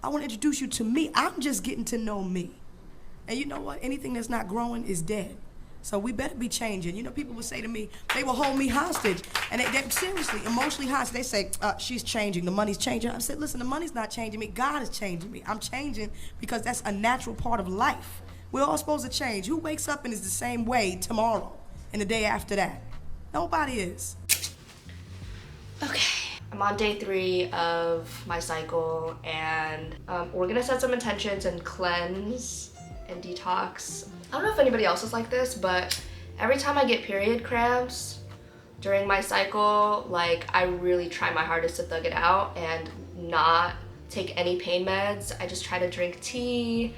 I want to introduce you to me. I'm just getting to know me. And you know what? Anything that's not growing is dead. So we better be changing. You know, people would say to me, they will hold me hostage. And they seriously, emotionally hostage. They say, she's changing, the money's changing. I said, listen, the money's not changing me. God is changing me. I'm changing because that's a natural part of life. We're all supposed to change. Who wakes up and is the same way tomorrow and the day after that? Nobody is. Okay. I'm on day 3 of my cycle, and we're gonna set some intentions and cleanse and detox. I don't know if anybody else is like this, but every time I get period cramps during my cycle, like, I really try my hardest to thug it out and not take any pain meds. I just try to drink tea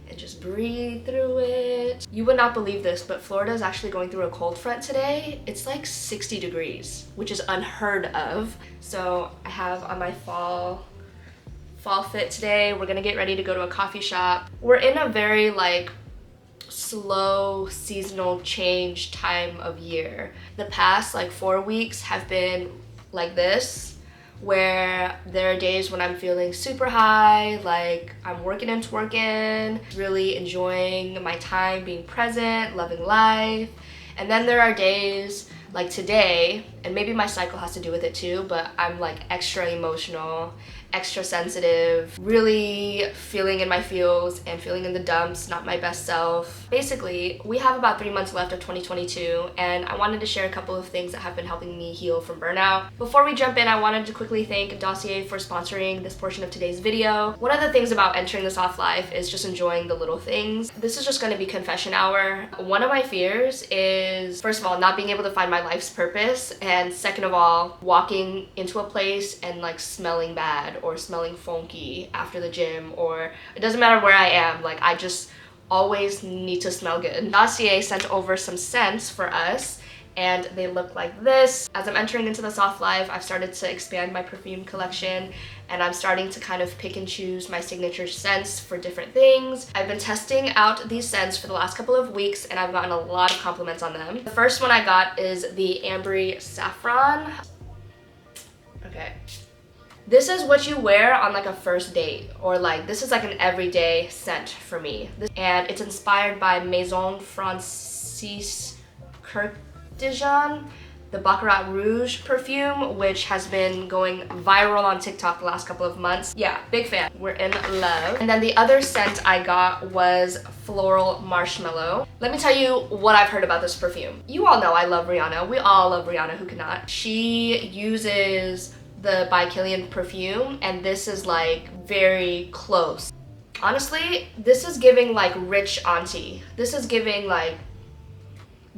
and just breathe through it. You would not believe this, but Florida is actually going through a cold front today. It's like 60 degrees, which is unheard of. So I have on my fall fit today. We're gonna get ready to go to a coffee shop. We're in a very like slow seasonal change time of year. The past like 4 weeks have been like this, where there are days when I'm feeling super high, like I'm working and twerking, really enjoying my time, being present, loving life. And then there are days like today, and maybe my cycle has to do with it too, but I'm like extra emotional, extra sensitive, really feeling in my feels and feeling in the dumps, not my best self. Basically, we have about 3 months left of 2022, and I wanted to share a couple of things that have been helping me heal from burnout. Before we jump in, I wanted to quickly thank Dossier for sponsoring this portion of today's video. One of the things about entering the soft life is just enjoying the little things. This is just gonna be confession hour. One of my fears is, first of all, not being able to find my life's purpose, and second of all, walking into a place and like smelling bad or smelling funky after the gym, or it doesn't matter where I am, like I just always need to smell good. Dossier sent over some scents for us, and they look like this. As I'm entering into the soft life, I've started to expand my perfume collection, and I'm starting to kind of pick and choose my signature scents for different things. I've been testing out these scents for the last couple of weeks, and I've gotten a lot of compliments on them. The first one I got is the Ambery Saffron. Okay. This is what you wear on like a first date, or like this is like an everyday scent for me. And it's inspired by Maison Francis Kurkdjian, the Baccarat Rouge perfume, which has been going viral on TikTok the last couple of months. Yeah, big fan. We're in love. And then the other scent I got was Floral Marshmallow. Let me tell you what I've heard about this perfume. You all know I love Rihanna. We all love Rihanna, who cannot? She uses the By Kilian perfume, and this is like very close. Honestly, this is giving like rich auntie. This is giving like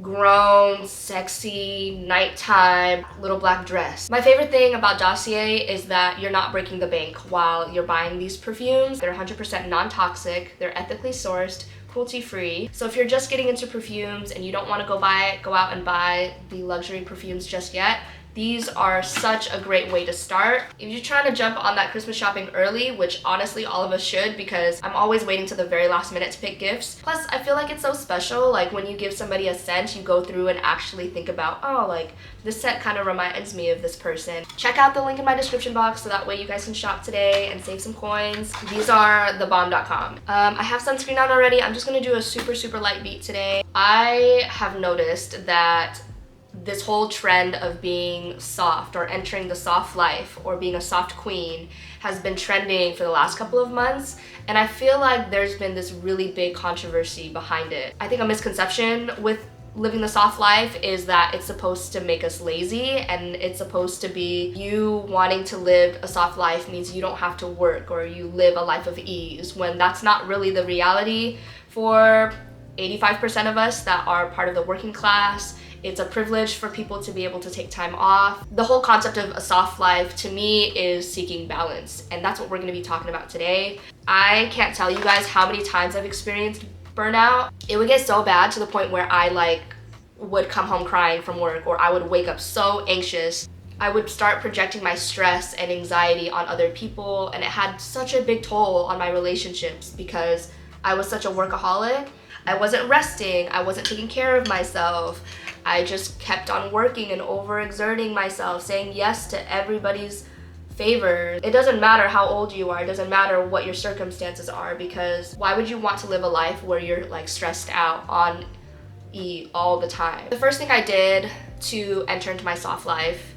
grown, sexy, nighttime, little black dress. My favorite thing about Dossier is that you're not breaking the bank while you're buying these perfumes. They're 100% non-toxic, they're ethically sourced, cruelty-free. So if you're just getting into perfumes and you don't want to go out and buy the luxury perfumes just yet, these are such a great way to start. If you're trying to jump on that Christmas shopping early, which honestly all of us should, because I'm always waiting to the very last minute to pick gifts. Plus, I feel like it's so special, like when you give somebody a scent, you go through and actually think about, oh, like this scent kind of reminds me of this person. Check out the link in my description box so that way you guys can shop today and save some coins. These are thebomb.com. I have sunscreen on already. I'm just gonna do a super light beat today. I have noticed that this whole trend of being soft or entering the soft life or being a soft queen has been trending for the last couple of months, and I feel like there's been this really big controversy behind it. I think a misconception with living the soft life is that it's supposed to make us lazy, and it's supposed to be you wanting to live a soft life means you don't have to work or you live a life of ease, when that's not really the reality for 85% of us that are part of the working class. It's a privilege for people to be able to take time off. The whole concept of a soft life to me is seeking balance, and that's what we're gonna be talking about today. I can't tell you guys how many times I've experienced burnout. It would get so bad to the point where I like would come home crying from work, or I would wake up so anxious. I would start projecting my stress and anxiety on other people, and it had such a big toll on my relationships because I was such a workaholic. I wasn't resting, I wasn't taking care of myself. I just kept on working and overexerting myself, saying yes to everybody's favors. It doesn't matter how old you are, it doesn't matter what your circumstances are, because why would you want to live a life where you're like stressed out on E all the time? The first thing I did to enter into my soft life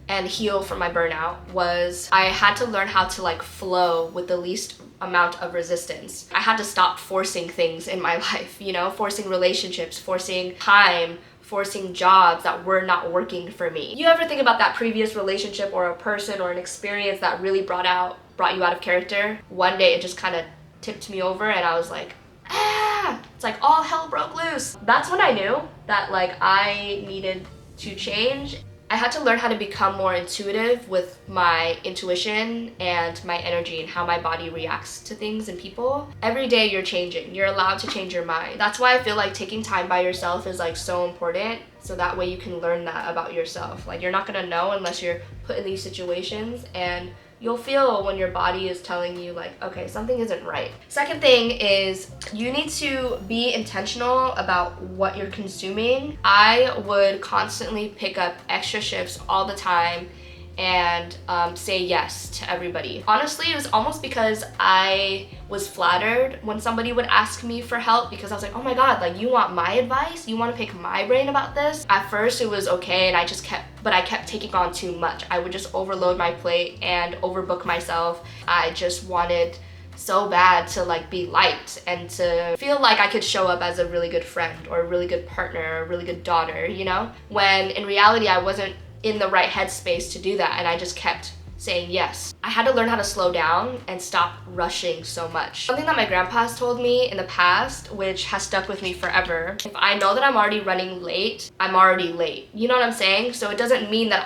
and heal from my burnout was I had to learn how to like flow with the least amount of resistance. I had to stop forcing things in my life, you know, forcing relationships, forcing time, forcing jobs that were not working for me. You ever think about that previous relationship or a person or an experience that really brought you out of character? One day it just kind of tipped me over and I was like, ah, it's like all hell broke loose. That's when I knew that like I needed to change. I had to learn how to become more intuitive with my intuition and my energy and how my body reacts to things and people. Every day you're changing. You're allowed to change your mind. That's why I feel like taking time by yourself is like so important, so that way you can learn that about yourself. Like you're not gonna know unless you're put in these situations, and you'll feel when your body is telling you like, okay, something isn't right. Second thing is you need to be intentional about what you're consuming. I would constantly pick up extra shifts all the time and say yes to everybody. Honestly, it was almost because I was flattered when somebody would ask me for help, because I was like, oh my god, like you want my advice? You want to pick my brain about this? At first it was okay, and I kept taking on too much. I would just overload my plate and overbook myself. I just wanted so bad to like be liked and to feel like I could show up as a really good friend or a really good partner or a really good daughter, you know? When in reality I wasn't in the right headspace to do that, and I just kept saying yes. I had to learn how to slow down and stop rushing so much. Something that my grandpa has told me in the past, which has stuck with me forever: if I know that I'm already running late, I'm already late. You know what I'm saying? So it doesn't mean that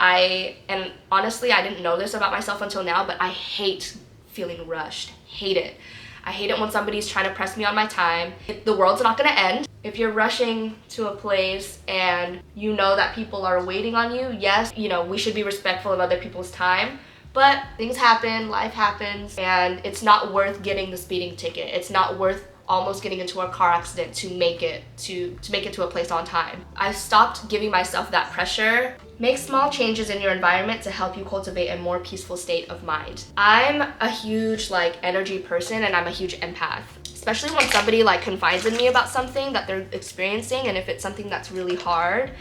and honestly, I didn't know this about myself until now, but I hate feeling rushed. Hate it. I hate it when somebody's trying to press me on my time. The world's not gonna end. If you're rushing to a place and you know that people are waiting on you, yes, you know, we should be respectful of other people's time, but things happen, life happens, and it's not worth getting the speeding ticket. It's not worth almost getting into a car accident to make it to a place on time. I've stopped giving myself that pressure. Make small changes in your environment to help you cultivate a more peaceful state of mind. I'm a huge like energy person, and I'm a huge empath. Especially when somebody like confides in me about something that they're experiencing, and if it's something that's really hard,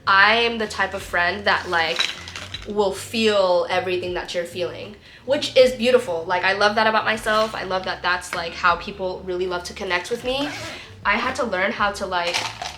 I'm the type of friend that like will feel everything that you're feeling, which is beautiful. Like I love that about myself. I love that that's like how people really love to connect with me. I had to learn how to like,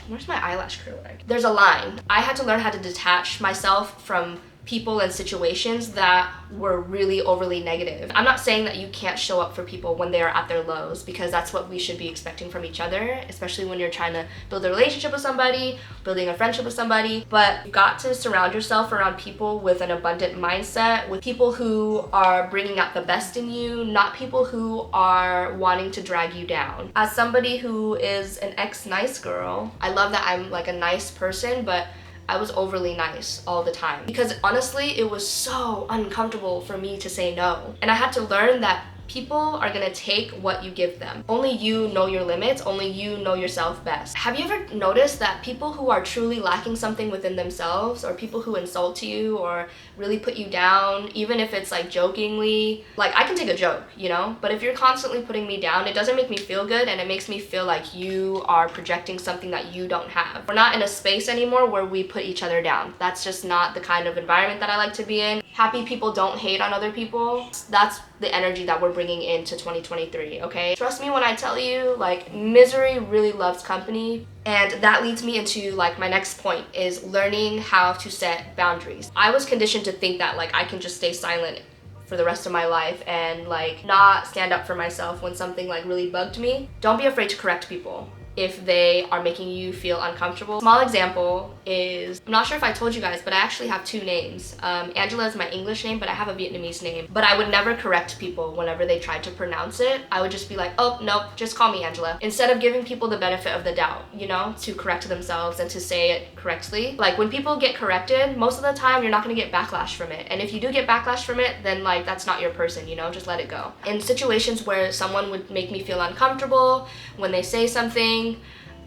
where's my eyelash curler? There's a line. I had to learn how to detach myself from people and situations that were really overly negative. I'm not saying that you can't show up for people when they are at their lows, because that's what we should be expecting from each other, especially when you're trying to build a relationship with somebody, building a friendship with somebody. But you've got to surround yourself around people with an abundant mindset, with people who are bringing out the best in you, not people who are wanting to drag you down. As somebody who is an ex-nice girl, I love that I'm like a nice person, but I was overly nice all the time, because honestly it was so uncomfortable for me to say no. And I had to learn that people are gonna take what you give them. Only you know your limits, only you know yourself best. Have you ever noticed that people who are truly lacking something within themselves, or people who insult you or really put you down, even if it's like jokingly, like I can take a joke, you know, but if you're constantly putting me down, it doesn't make me feel good, and it makes me feel like you are projecting something that you don't have. We're not in a space anymore where we put each other down. That's just not the kind of environment that I like to be in. Happy people don't hate on other people. That's the energy that we're bringing into 2023, okay? Trust me when I tell you, like, misery really loves company. And that leads me into like my next point, is learning how to set boundaries. I was conditioned to think that like I can just stay silent for the rest of my life and like not stand up for myself when something like really bugged me. Don't be afraid to correct people if they are making you feel uncomfortable. Small example is, I'm not sure if I told you guys, but I actually have two names. Angela is my English name, but I have a Vietnamese name. But I would never correct people whenever they tried to pronounce it. I would just be like, oh, nope, just call me Angela. Instead of giving people the benefit of the doubt, you know, to correct themselves and to say it correctly. Like when people get corrected, most of the time you're not gonna get backlash from it. And if you do get backlash from it, then like that's not your person, you know, just let it go. In situations where someone would make me feel uncomfortable when they say something,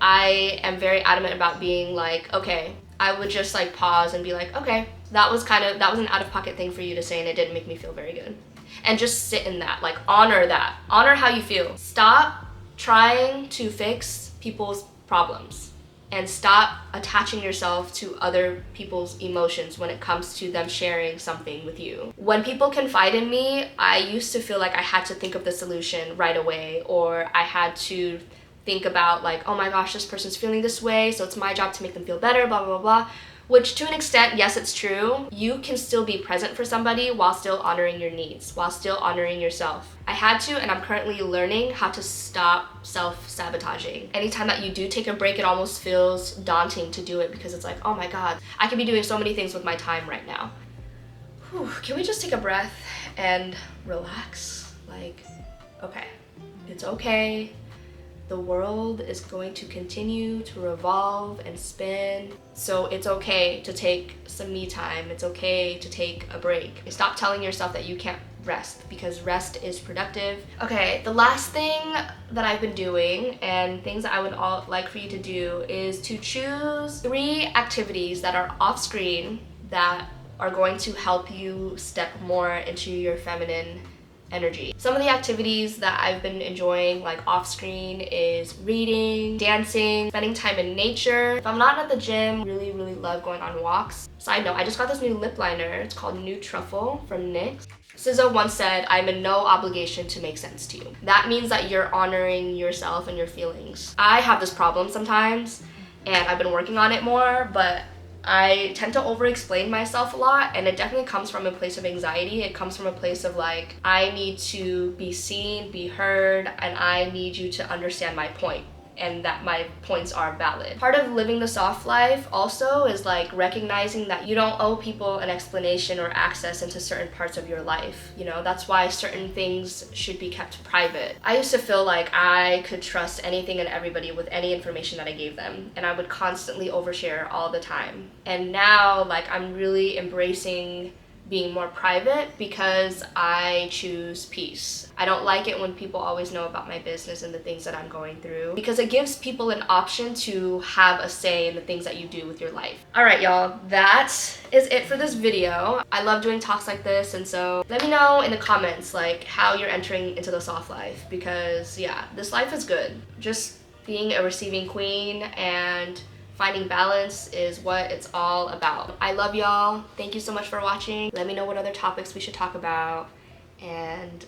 I am very adamant about being like, okay, I would just like pause and be like, okay, That was an out-of-pocket thing for you to say, and it didn't make me feel very good. And just sit in that, like honor that. Honor how you feel. Stop trying to fix people's problems and stop attaching yourself to other people's emotions when it comes to them sharing something with you. When people confide in me, I used to feel like I had to think of the solution right away, or I had to think about like, oh my gosh, this person's feeling this way, so it's my job to make them feel better, blah, blah, blah, blah. Which to an extent, yes, it's true. You can still be present for somebody while still honoring your needs, while still honoring yourself. I had to, and I'm currently learning how to stop self-sabotaging. Anytime that you do take a break, it almost feels daunting to do it because it's like, oh my God, I could be doing so many things with my time right now. Whew, can we just take a breath and relax? Like, okay, it's okay. The world is going to continue to revolve and spin. So it's okay to take some me time. It's okay to take a break. Stop telling yourself that you can't rest, because rest is productive. Okay, the last thing that I've been doing and things that I would like for you to do is to choose 3 activities that are off screen that are going to help you step more into your feminine energy. Some of the activities that I've been enjoying like off screen is reading, dancing, spending time in nature. If I'm not at the gym, really love going on walks. Side note, I just got this new lip liner. It's called New Truffle from NYX. SZA once said, I'm in no obligation to make sense to you. That means that you're honoring yourself and your feelings. I have this problem sometimes, and I've been working on it more, but I tend to over-explain myself a lot, and it definitely comes from a place of anxiety. It comes from a place of like, I need to be seen, be heard, and I need you to understand my point and that my points are valid. Part of living the soft life also is like recognizing that you don't owe people an explanation or access into certain parts of your life. You know, that's why certain things should be kept private. I used to feel like I could trust anything and everybody with any information that I gave them, and I would constantly overshare all the time. And now, like, I'm really embracing being more private because I choose peace. I don't like it when people always know about my business and the things that I'm going through, because it gives people an option to have a say in the things that you do with your life. All right, y'all, that is it for this video. I love doing talks like this, and so let me know in the comments like how you're entering into the soft life, because yeah, this life is good. Just being a receiving queen and finding balance is what it's all about. I love y'all. Thank you so much for watching. Let me know what other topics we should talk about. And